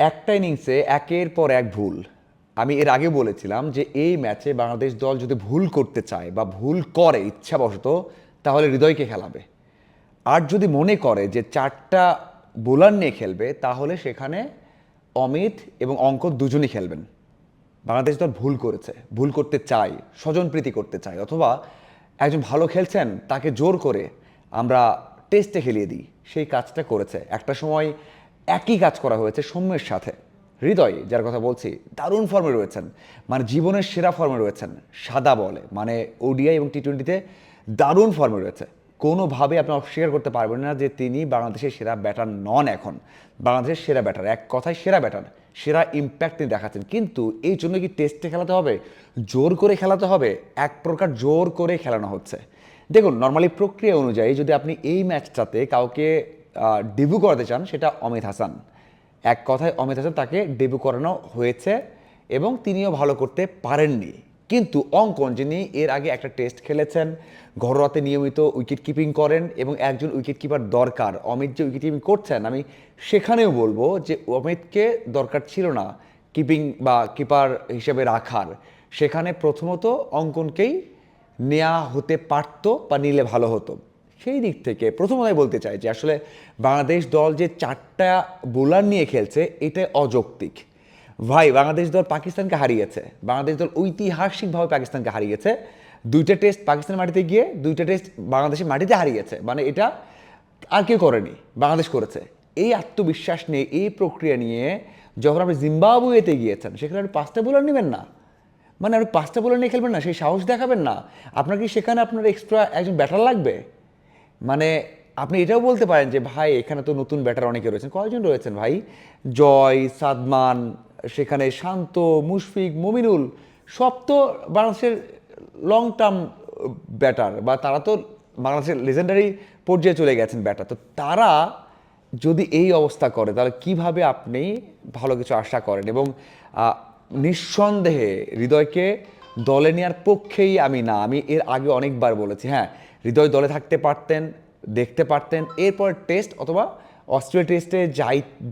একটা ইনিংসে একের পর এক ভুল। আমি এর আগে বলেছিলাম যে এই ম্যাচে বাংলাদেশ দল যদি ভুল করতে চায় বা ভুল করে ইচ্ছাবশত, তাহলে হৃদয়কে খেলাবে। আর যদি মনে করে যে চারটা বোলার নিয়ে খেলবে, তাহলে সেখানে অমিত এবং অঙ্কন দুজনই খেলবেন। বাংলাদেশ দল ভুল করেছে, ভুল করতে চায়, স্বজনপ্রীতি করতে চায়, অথবা একজন ভালো খেলছেন তাকে জোর করে আমরা টেস্টে খেলিয়ে দিই, সেই কাজটা করেছে। একটা সময় একই কাজ করা হয়েছে সৌম্যের সাথে। হৃদয়, যার কথা বলছি, দারুণ ফর্মে রয়েছেন, মানে জীবনের সেরা ফর্মে রয়েছেন। সাদা বলে মানে ওডিআই এবং টি-20-তে দারুণ ফর্মে রয়েছে। কোনোভাবে আপনি অস্বীকার করতে পারবেন না যে তিনি বাংলাদেশের সেরা ব্যাটার নন এখন। বাংলাদেশের সেরা ব্যাটার, এক কথায় সেরা ব্যাটার, সেরা ইম্প্যাক্ট তিনি দেখাচ্ছেন। কিন্তু এই জন্য কি টেস্টে খেলাতে হবে, জোর করে খেলাতে হবে? এক প্রকার জোর করে খেলানো হচ্ছে। দেখুন, নর্মালি প্রক্রিয়া অনুযায়ী যদি আপনি এই ম্যাচটাতে কাউকে ডেবিউ করাতে চান, সেটা অমিত হাসান। এক কথায় অমিত হাসান, তাকে ডেবিউ করানো হয়েছে এবং তিনিও ভালো করতে পারেননি। কিন্তু অঙ্কন, যিনি এর আগে একটা টেস্ট খেলেছেন, ঘরোয়াতে নিয়মিত উইকেট কিপিং করেন এবং একজন উইকেট কিপার দরকার। অমিত যে উইকেট কিপিং করছেন, আমি সেখানেও বলবো যে অমিতকে দরকার ছিল না কিপিং বা কিপার হিসেবে রাখার। সেখানে প্রথমত অঙ্কনকেই নেওয়া হতে পারতো বা নিলে ভালো হতো। সেই দিক থেকে প্রথমত আমি বলতে চাই যে আসলে বাংলাদেশ দল যে চারটা বোলার নিয়ে খেলছে, এটা অযৌক্তিক। ভাই, বাংলাদেশ দল পাকিস্তানকে হারিয়েছে, বাংলাদেশ দল ঐতিহাসিকভাবে পাকিস্তানকে হারিয়েছে। দুইটা টেস্ট পাকিস্তানের মাটিতে গিয়ে, দুইটা টেস্ট বাংলাদেশের মাটিতে হারিয়েছে, মানে এটা আর কেউ করেনি, বাংলাদেশ করেছে। এই আত্মবিশ্বাস নিয়ে, এই প্রক্রিয়া নিয়ে যখন আপনি জিম্বাবুয়েতে গিয়েছেন, সেখানে আপনি পাঁচটা বোলার নেবেন না? মানে আপনি পাঁচটা বোলার নিয়ে খেলবেন না? সেই সাহস দেখাবেন না? আপনার কি সেখানে আপনার এক্সট্রা একজন ব্যাটার লাগবে? মানে আপনি এটাও বলতে পারেন যে ভাই, এখানে তো নতুন ব্যাটার অনেকে রয়েছেন। কয়জন রয়েছেন ভাই? জয়, সাদমান, সেখানে শান্ত, মুশফিক, মমিনুল, সব তো বাংলাদেশের লং টার্ম ব্যাটার, বা তারা তো বাংলাদেশের লেজেন্ডারি পর্যায়ে চলে গেছেন ব্যাটার। তো তারা যদি এই অবস্থা করে, তাহলে কিভাবে আপনি ভালো কিছু আশা করেন? এবং নিঃসন্দেহে হৃদয়কে দলে নেওয়ার পক্ষেই আমি না। আমি এর আগে অনেকবার বলেছি, হ্যাঁ, হৃদয় দলে থাকতে পারতেন, দেখতে পারতেন, এরপর টেস্ট অথবা অস্ট্রেলিয়া টেস্টে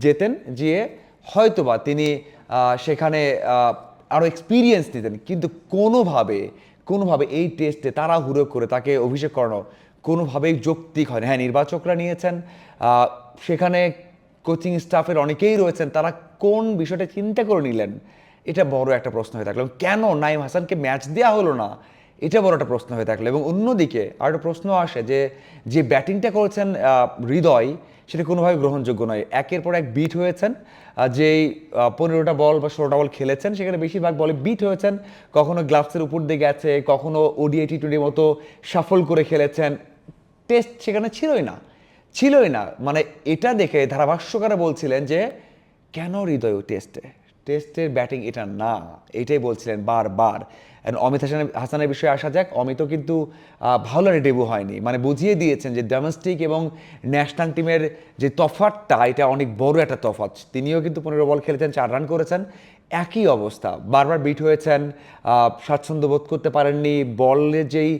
যেতেন, গিয়ে হয়তোবা তিনি সেখানে আরও এক্সপিরিয়েন্স নিতেন। কিন্তু কোনোভাবে কোনোভাবে এই টেস্টে তাড়াহুড়ো করে তাকে অভিষেক করানো কোনোভাবেই যৌক্তিক হয় না। হ্যাঁ, নির্বাচকরা নিয়েছেন, সেখানে কোচিং স্টাফের অনেকেই রয়েছেন, তারা কোন বিষয়টা চিন্তা করে নিলেন, এটা বড় একটা প্রশ্ন হয়ে থাকলো। কেন নাইম হাসানকে ম্যাচ দেওয়া হলো না, এটা বড় একটা প্রশ্ন হয়ে থাকলো। এবং অন্যদিকে আর একটা প্রশ্ন আসে যে যে ব্যাটিংটা করেছেন হৃদয়, সেটা কোনোভাবে গ্রহণযোগ্য নয়। একের পর এক বিট হয়েছেন। যেই 15টা বল বা 16টা বল খেলেছেন, সেখানে বেশিরভাগ বলে বিট হয়েছেন। কখনো গ্লাভসের উপর দিয়ে গেছে, কখনো ওডিআই টি-20 মতো সাফল করে খেলেছেন। টেস্ট সেখানে ছিলই না, ছিলই না। মানে এটা দেখে ধারাভাষ্যকারা বলছিলেন যে কেন হৃদয় টেস্টে, টেস্টের ব্যাটিং এটা না, এটাই বলছিলেন বারবার। অমিত হাসানের বিষয়ে আসা যাক। অমিতও কিন্তু ভালো ডেবিউ হয়নি, মানে বুঝিয়ে দিয়েছেন যে ডোমেস্টিক এবং ন্যাশনাল টিমের যে তফাৎটা, এটা অনেক বড় একটা তফাৎ। তিনিও কিন্তু 15 বল খেলেছেন, 4 রান করেছেন। একই অবস্থা, বারবার বিট হয়েছেন, স্বাচ্ছন্দ্য বোধ করতে পারেননি, বলের যেই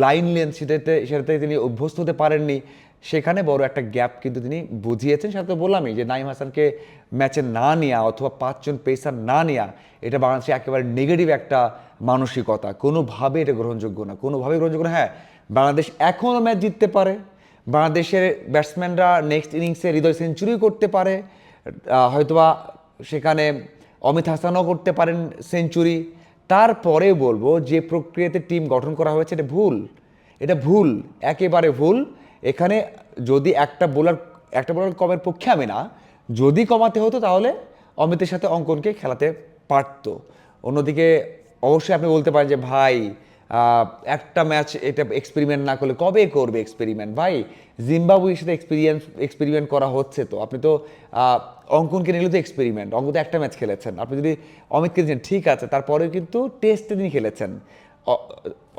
লাইন লেন্থ সেটাতে তিনি অভ্যস্ত হতে পারেননি। সেখানে বড় একটা গ্যাপ কিন্তু তিনি বুঝিয়েছেন। সেটা তো বললামই যে নাইম হাসানকে ম্যাচে না নেওয়া অথবা 5 জন পেসার না নেওয়া, এটা বাংলাদেশে একেবারে নেগেটিভ একটা মানসিকতা। কোনোভাবে এটা গ্রহণযোগ্য না, কোনোভাবেই গ্রহণযোগ্য না। হ্যাঁ, বাংলাদেশ এখনও ম্যাচ জিততে পারে, বাংলাদেশের ব্যাটসম্যানরা নেক্সট ইনিংসে হৃদয় সেঞ্চুরি করতে পারে, হয়তোবা সেখানে অমিত হাসানও করতে পারেন সেঞ্চুরি। তারপরেও বলবো যে প্রক্রিয়াতে টিম গঠন করা হয়েছে, এটা ভুল, এটা ভুল, একেবারে ভুল। এখানে যদি একটা বোলার কমের পক্ষে আমি না, যদি কমাতে হতো তাহলে অমিতের সাথে অঙ্কনকে খেলাতে পারতো। অন্যদিকে অবশ্যই আপনি বলতে পারেন যে ভাই, একটা ম্যাচ এটা এক্সপেরিমেন্ট না করলে কবে করবে এক্সপেরিমেন্ট? ভাই, জিম্বাবুয়ের সাথে এক্সপেরিমেন্ট করা হচ্ছে। তো আপনি তো অঙ্কনকে নিলে তো এক্সপেরিমেন্ট, অঙ্ক তো একটা ম্যাচ খেলেছেন। আপনি যদি অমিতকে নিয়েছেন ঠিক আছে, তারপরেও কিন্তু টেস্টে তিনি খেলেছেন।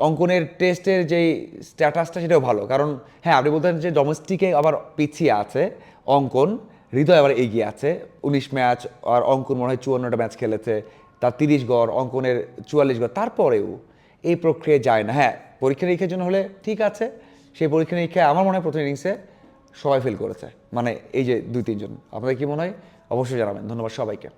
অঙ্কনের টেস্টের যেই স্ট্যাটাসটা, সেটাও ভালো। কারণ হ্যাঁ, আপনি বলতেন যে ডোমেস্টিকে আবার পিছিয়ে আছে অঙ্কন, হৃদয় আবার এগিয়ে আছে 19 ম্যাচ। আর অঙ্কন মনে হয় 54টা ম্যাচ খেলেছে, তার 30 গড়, অঙ্কনের 44 গড়। তারপরেও এই প্রক্রিয়ায় যায় না। হ্যাঁ, পরীক্ষা নিরীক্ষার জন্য হলে ঠিক আছে, সেই পরীক্ষা নিরীক্ষায় আমার মনে হয় প্রথম ইনিংসে সবাই ফেল করেছে, মানে এই যে 2-3 জন। আপনাদের কি মনে হয় অবশ্যই জানাবেন। ধন্যবাদ সবাইকে।